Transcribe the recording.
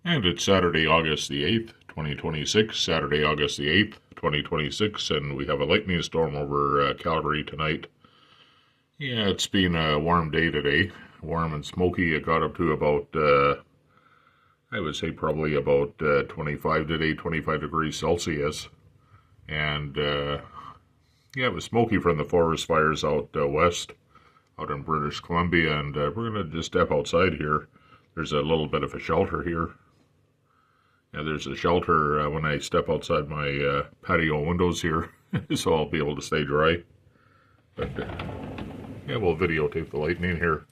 And it's Saturday, August the 8th, 2026. Saturday, August the 8th, 2026. And we have a lightning storm over Calgary tonight. Yeah, it's been a warm day today. Warm and smoky. It got up to about, I would say probably about 25 today, 25 degrees Celsius. And yeah, it was smoky from the forest fires out west, out in British Columbia. And we're going to just step outside here. There's a little bit of a shelter here. Yeah, there's a shelter when I step outside my patio windows here, so I'll be able to stay dry. But yeah, we'll videotape the lightning here.